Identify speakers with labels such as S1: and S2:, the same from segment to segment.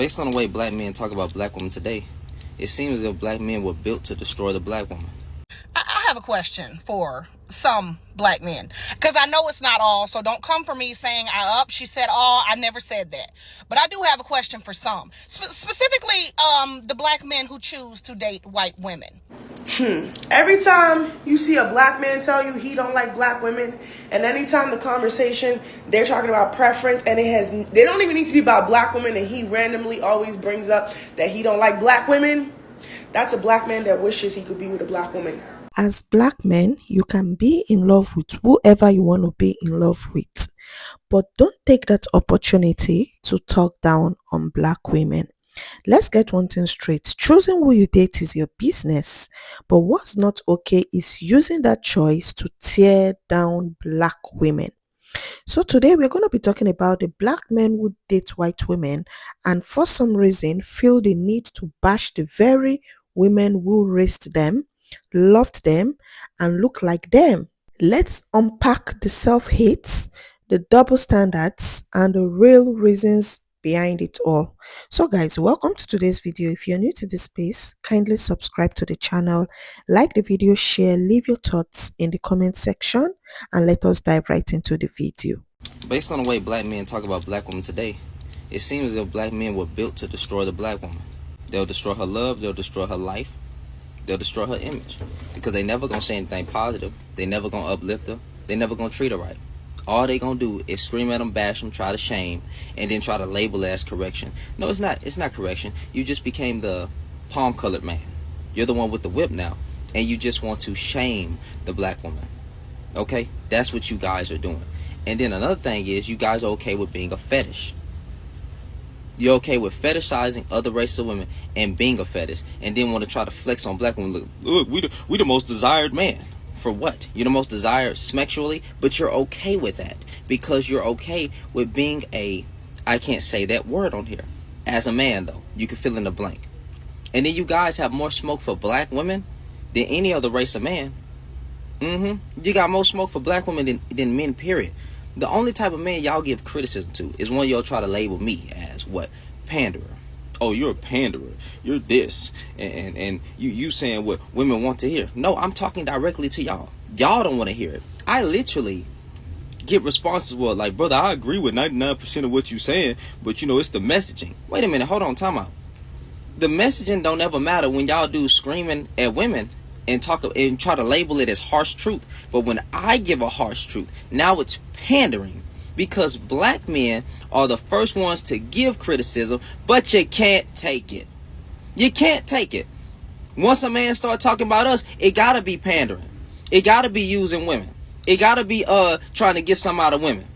S1: Based on the way black men talk about black women today, it seems as if black men were built to destroy the black woman.
S2: I have a question for some black men, because I know it's not all, so don't come for me saying she said all. I never said that, but I do have a question for some, specifically the black men who choose to date white women.
S3: Every time you see a black man tell you he don't like black women, and anytime the conversation they're talking about preference, and they don't even need to be about black women, and he randomly always brings up that he don't like black women, that's a black man that wishes he could be with a black woman.
S4: As black men, you can be in love with whoever you want to be in love with, but don't take that opportunity to talk down on black women. Let's get one thing straight. Choosing who you date is your business, but what's not okay is using that choice to tear down black women. So today we're going to be talking about the black men who date white women and for some reason feel the need to bash the very women who raised them, loved them, and look like them. Let's unpack the self-hate, the double standards, and the real reasons behind it all. So guys, welcome to today's video. If you're new to this space, kindly subscribe to the channel, like the video, share, leave your thoughts in the comment section, and let us dive right into the video.
S1: Based on the way black men talk about black women today, it seems as if black men were built to destroy the black woman. They'll destroy her love, they'll destroy her life, they'll destroy her image, because they never gonna say anything positive. They never gonna uplift her. They never gonna treat her right. All they gonna do is scream at them, bash them, try to shame, and then try to label it as correction. No, it's not. It's not correction. You just became the palm-colored man. You're the one with the whip now, and you just want to shame the black woman. Okay, that's what you guys are doing. And then another thing is, you guys are okay with being a fetish. You're okay with fetishizing other races of women and being a fetish, and then want to try to flex on black women. Look, we the most desired man. For what? You're the most desired sexually, but you're okay with that because you're okay with being I can't say that word on here. As a man, though, you can fill in the blank. And then you guys have more smoke for black women than any other race of man. You got more smoke for black women than men, period. The only type of man y'all give criticism to is one y'all try to label me as what? Panderer. Oh, you're a panderer. You're this. And you saying what women want to hear. No, I'm talking directly to y'all. Y'all don't want to hear it. I literally get responses like, brother, I agree with 99% of what you're saying, but it's the messaging. Wait a minute, hold on, time out. The messaging don't ever matter when y'all do screaming at women and talk and try to label it as harsh truth. But when I give a harsh truth, now it's pandering. Because black men are the first ones to give criticism, but you can't take it. You can't take it. Once a man start talking about us, it gotta be pandering. It gotta be using women. It gotta be trying to get some out of women.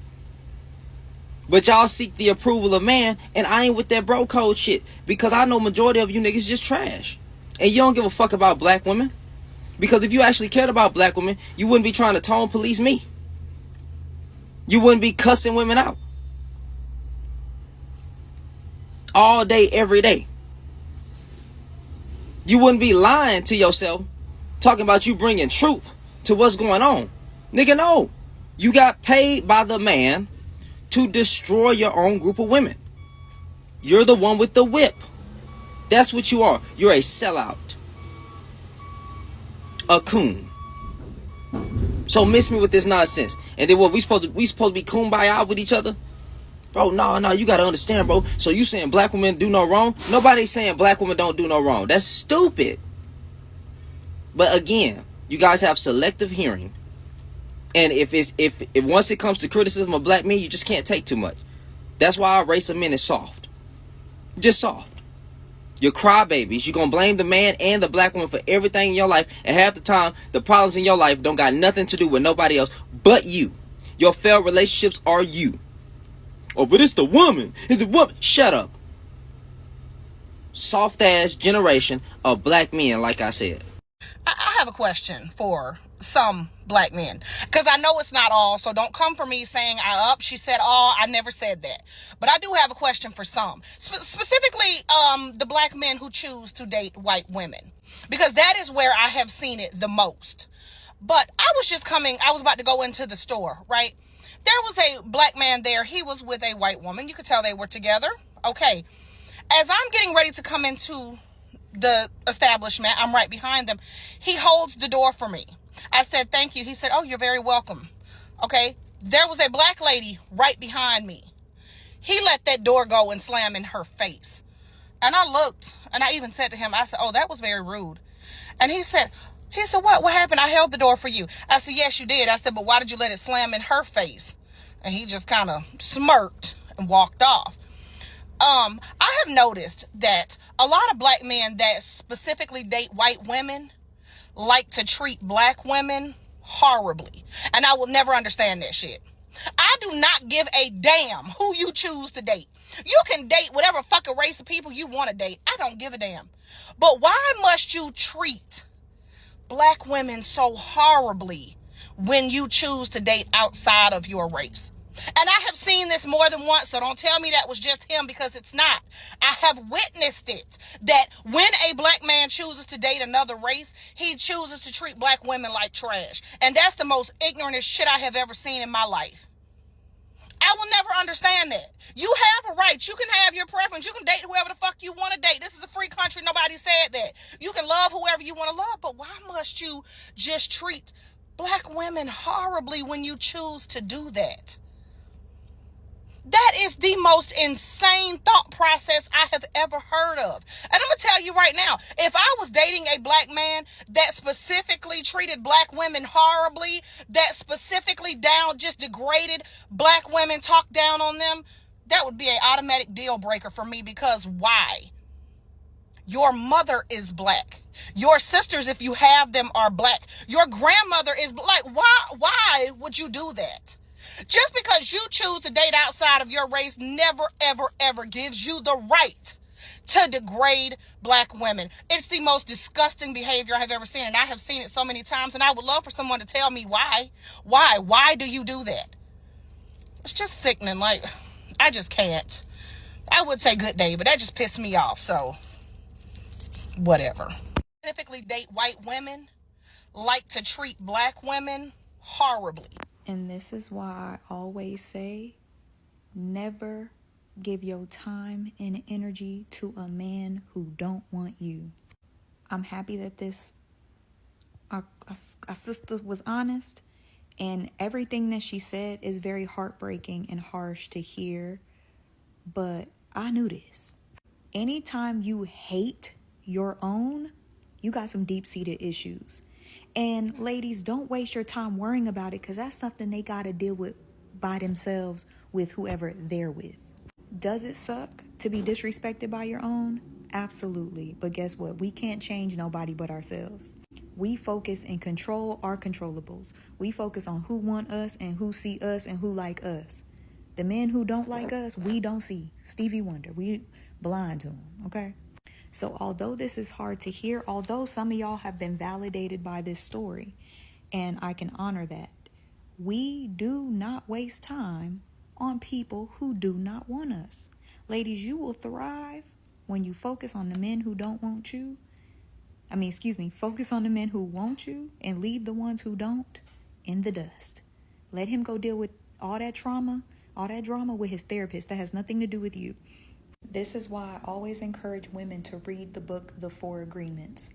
S1: But y'all seek the approval of man, and I ain't with that bro code shit. Because I know majority of you niggas just trash. And you don't give a fuck about black women. Because if you actually cared about black women, you wouldn't be trying to tone police me. You wouldn't be cussing women out all day, every day. You wouldn't be lying to yourself, talking about you bringing truth to what's going on. Nigga, no. You got paid by the man to destroy your own group of women. You're the one with the whip. That's what you are. You're a sellout. A coon. So miss me with this nonsense. And then what, we supposed to be kumbaya with each other? Bro, no, you gotta understand, bro. So you saying black women do no wrong? Nobody's saying black women don't do no wrong. That's stupid. But again, you guys have selective hearing. And if once it comes to criticism of black men, you just can't take too much. That's why our race of men is soft. Just soft. You're crybabies. You're gonna blame the man and the black woman for everything in your life, and half the time the problems in your life don't got nothing to do with nobody else but you. Your failed relationships are you. Oh, but it's the woman. It's the woman. Shut up. Soft ass generation of black men, like I said.
S2: I have a question for some black men, because I know it's not all, so don't come for me saying she said all. I never said that, but I do have a question for some, specifically the black men who choose to date white women, because that is where I have seen it the most. But I was about to go into the store, right? There was a black man there. He was with a white woman. You could tell they were together. Okay. As I'm getting ready to come into the establishment, I'm right behind them. He holds the door for me. I said, thank you. He said, oh, you're very welcome. Okay. There was a black lady right behind me. He let that door go and slam in her face. And I looked, and I even said to him, I said, oh, that was very rude. And he said, what happened? I held the door for you. I said, yes, you did. I said, but why did you let it slam in her face? And he just kind of smirked and walked off. I have noticed that a lot of black men that specifically date white women like to treat black women horribly. And I will never understand that shit. I do not give a damn who you choose to date. You can date whatever fucking race of people you want to date. I don't give a damn. But why must you treat black women so horribly when you choose to date outside of your race? And I have seen this more than once, so don't tell me that was just him, because it's not. I have witnessed it, that when a black man chooses to date another race, he chooses to treat black women like trash. And that's the most ignorant shit I have ever seen in my life. I will never understand that. You have a right. You can have your preference. You can date whoever the fuck you want to date. This is a free country. Nobody said that. You can love whoever you want to love, but why must you just treat black women horribly when you choose to do that? That is the most insane thought process I have ever heard of. And I'm going to tell you right now, if I was dating a black man that specifically treated black women horribly, that specifically just degraded black women, talked down on them, that would be an automatic deal breaker for me. Because why? Your mother is black. Your sisters, if you have them, are black. Your grandmother is black. Why would you do that? Just because you choose to date outside of your race never, ever, ever gives you the right to degrade black women. It's the most disgusting behavior I have ever seen, and I have seen it so many times, and I would love for someone to tell me why. Why do you do that? It's just sickening. Like, I just can't. I would say good day, but that just pissed me off, so whatever. Specifically date white women like to treat black women horribly.
S5: And this is why I always say, never give your time and energy to a man who don't want you. I'm happy that our sister was honest, and everything that she said is very heartbreaking and harsh to hear, but I knew this. Anytime you hate your own, you got some deep-seated issues. And ladies, don't waste your time worrying about it, because that's something they got to deal with by themselves with whoever they're with. Does it suck to be disrespected by your own? Absolutely. But guess what? We can't change nobody but ourselves. We focus and control our controllables. We focus on who want us and who see us and who like us. The men who don't like us, we don't see. Stevie Wonder, we blind to them, okay? So although this is hard to hear, although some of y'all have been validated by this story, and I can honor that, we do not waste time on people who do not want us. Ladies, you will thrive when you focus on the men who don't want you. Focus on the men who want you and leave the ones who don't in the dust. Let him go deal with all that trauma, all that drama with his therapist. That has nothing to do with you. This is why I always encourage women to read the book, The 4 Agreements.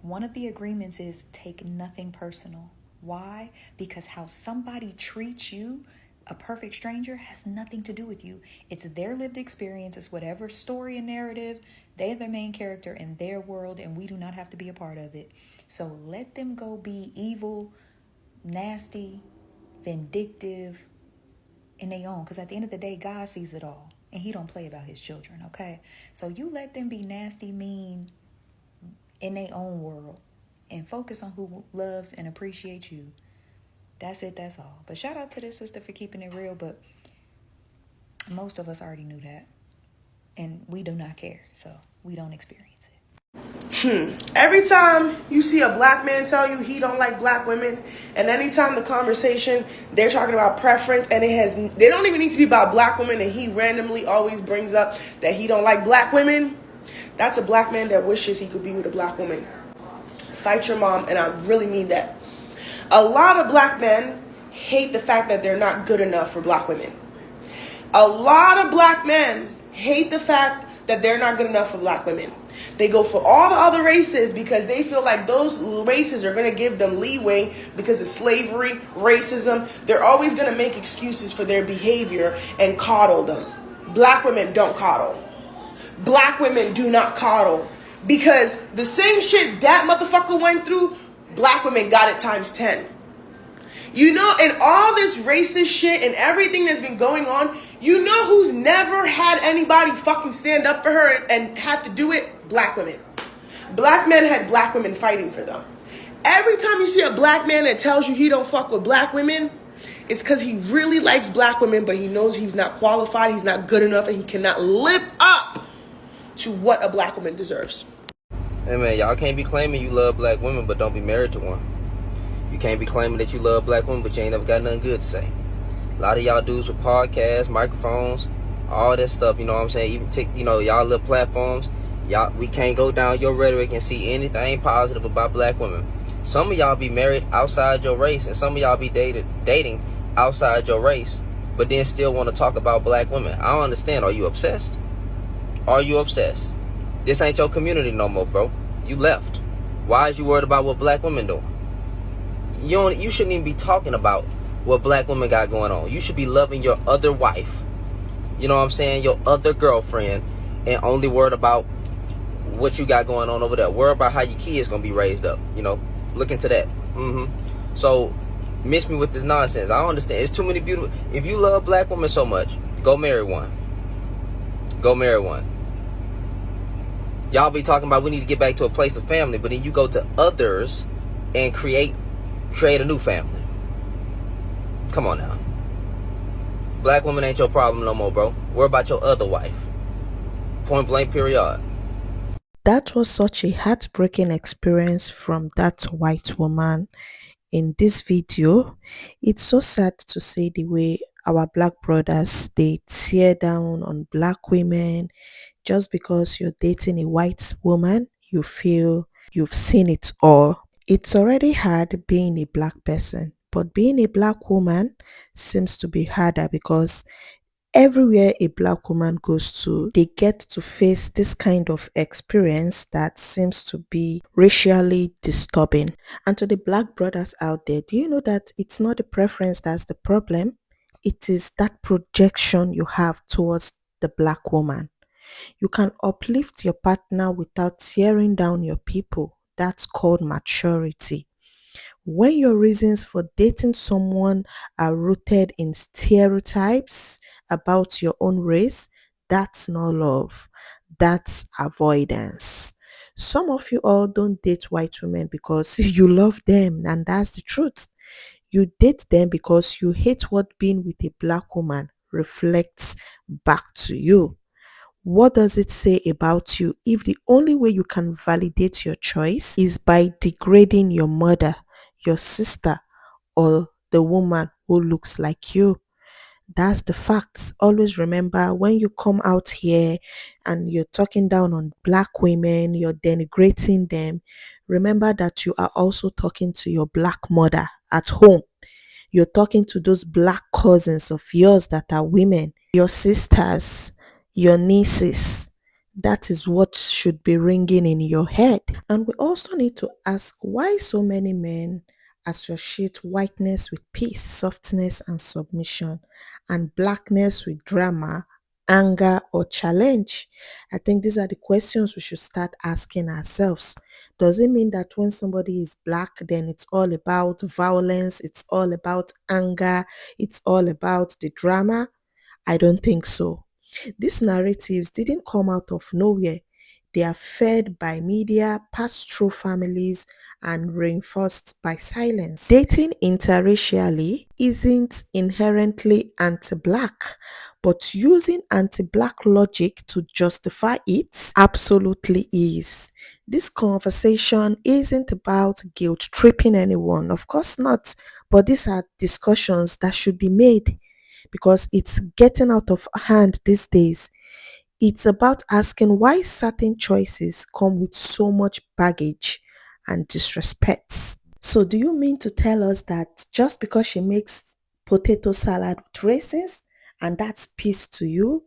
S5: One of the agreements is take nothing personal. Why? Because how somebody treats you, a perfect stranger, has nothing to do with you. It's their lived experience. It's whatever story and narrative. They're the main character in their world, and we do not have to be a part of it. So let them go be evil, nasty, vindictive in their own. Because at the end of the day, God sees it all. And he don't play about his children, okay? So you let them be nasty, mean in their own world, and focus on who loves and appreciates you. That's it, that's all. But shout out to this sister for keeping it real, but most of us already knew that. And we do not care, so we don't experience it.
S3: Every time you see a black man tell you he don't like black women, and anytime the conversation, they're talking about preference, and they don't even need to be about black women, and he randomly always brings up that he don't like black women, that's a black man that wishes he could be with a black woman. Fight your mom, and I really mean that. A lot of black men hate the fact that they're not good enough for black women. A lot of black men hate the fact that they're not good enough for black women. They go for all the other races because they feel like those races are going to give them leeway because of slavery, racism. They're always going to make excuses for their behavior and coddle them. Black women don't coddle. Black women do not coddle because the same shit that motherfucker went through, black women got it times 10. You know, and all this racist shit and everything that's been going on, you know who's never had anybody fucking stand up for her and had to do it? Black women. Black men had black women fighting for them. Every time you see a black man that tells you he don't fuck with black women, it's because he really likes black women, but he knows he's not qualified, he's not good enough, and he cannot live up to what a black woman deserves.
S1: Hey man, y'all can't be claiming you love black women but don't be married to one. You can't be claiming that you love black women but you ain't never got nothing good to say. A lot of y'all dudes with podcasts, microphones, all that stuff, you know what I'm saying? Even y'all little platforms, we can't go down your rhetoric and see anything positive about black women. Some of y'all be married outside your race, and some of y'all be dating outside your race, but then still want to talk about black women. I don't understand. Are you obsessed? Are you obsessed? This ain't your community no more, bro. You left. Why is you worried about what black women doing? You shouldn't even be talking about what black women got going on. You should be loving your other wife, you know what I'm saying, your other girlfriend, and only worried about what you got going on over there. Worry about how your kids gonna be raised up, look into that. So miss me with this nonsense. I don't understand. It's too many beautiful. If you love black women so much, go marry one. Go marry one. Y'all be talking about we need to get back to a place of family, but then you go to others and create a new family. Come on now. Black women ain't your problem no more, bro. Worry about your other wife. Point blank, period.
S4: That was such a heartbreaking experience from that white woman in this video. It's so sad to see the way our black brothers, they tear down on black women. Just because you're dating a white woman, you feel you've seen it all. It's already hard being a black person, but being a black woman seems to be harder because everywhere a black woman goes to, they get to face this kind of experience that seems to be racially disturbing. And to the black brothers out there, do you know that it's not the preference that's the problem? It is that projection you have towards the black woman. You can uplift your partner without tearing down your people. That's called maturity. When your reasons for dating someone are rooted in stereotypes about your own race, that's not love. That's avoidance. Some of you all don't date white women because you love them, and that's the truth. You date them because you hate what being with a black woman reflects back to you. What does it say about you if the only way you can validate your choice is by degrading your mother, your sister, or the woman who looks like you? That's the facts. Always remember, when you come out here and you're talking down on black women, you're denigrating them, remember that you are also talking to your black mother at home. You're talking to those black cousins of yours that are women, your sisters, your nieces. That is what should be ringing in your head. And we also need to ask why so many men associate whiteness with peace, softness, and submission, and blackness with drama, anger, or challenge. I think these are the questions we should start asking ourselves. Does it mean that when somebody is black, then it's all about violence, it's all about anger, it's all about the drama? I don't think so. These narratives didn't come out of nowhere. They are fed by media, passed through families, and reinforced by silence. Dating interracially isn't inherently anti-black, but using anti-black logic to justify it absolutely is. This conversation isn't about guilt tripping anyone, of course not, but these are discussions that should be made because it's getting out of hand these days. It's about asking why certain choices come with so much baggage and disrespect. So, do you mean to tell us that just because she makes potato salad with raisins and that's peace to you,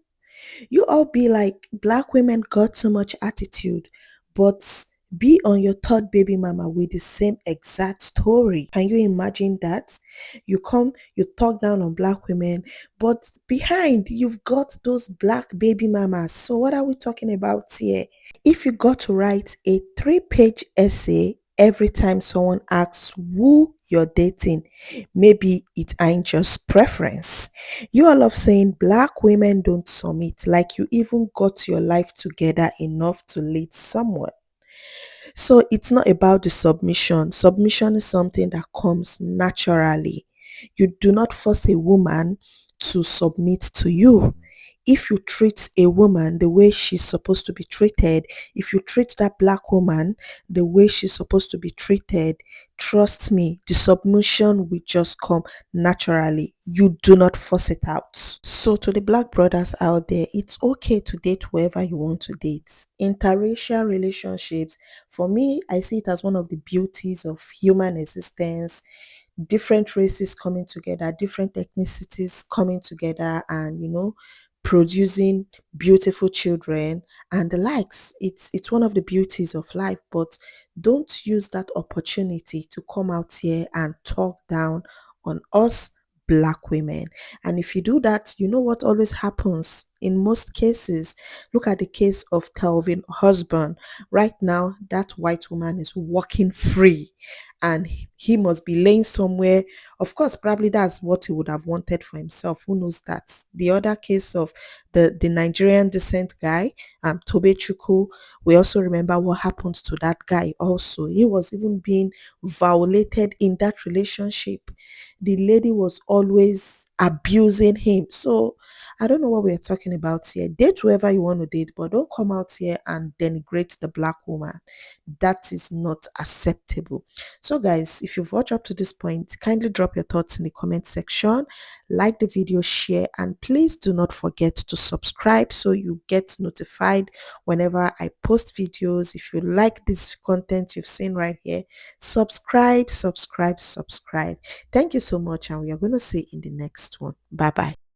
S4: You all be like, black women got so much attitude, but be on your third baby mama with the same exact story. Can you imagine that? You come, you talk down on black women, but behind you've got those black baby mamas. So what are we talking about here? If you got to write a 3-page essay every time someone asks who you're dating, maybe it ain't just preference. You all love saying black women don't submit, like you even got your life together enough to lead someone. So it's not about the submission. Submission is something that comes naturally. You do not force a woman to submit to you. If you treat a woman the way she's supposed to be treated, if you treat that black woman the way she's supposed to be treated, trust me, the submission will just come naturally. You do not force it out. So to the black brothers out there, it's okay to date whoever you want to date. Interracial relationships, for me, I see it as one of the beauties of human existence. Different races coming together, different ethnicities coming together, and producing beautiful children and the likes. It's one of the beauties of life, but don't use that opportunity to come out here and talk down on us black women. And if you do that, you know what always happens in most cases. Look at the case of Telvin husband. Right now, that white woman is walking free and he must be laying somewhere. Of course, probably that's what he would have wanted for himself. Who knows that? The other case of the Nigerian descent guy, Tobe Chuku, we also remember what happened to that guy also. He was even being violated in that relationship. The lady was always abusing him. So I don't know what we're talking about here. Date whoever you want to date, but don't come out here and denigrate the black woman. That is not acceptable. So guys, if you've watched up to this point, kindly drop your thoughts in the comment section, like the video, share, and please do not forget to subscribe so you get notified whenever I post videos. If you like this content you've seen right here, subscribe. Thank you so much, and we are going to see you in the next one. Bye bye.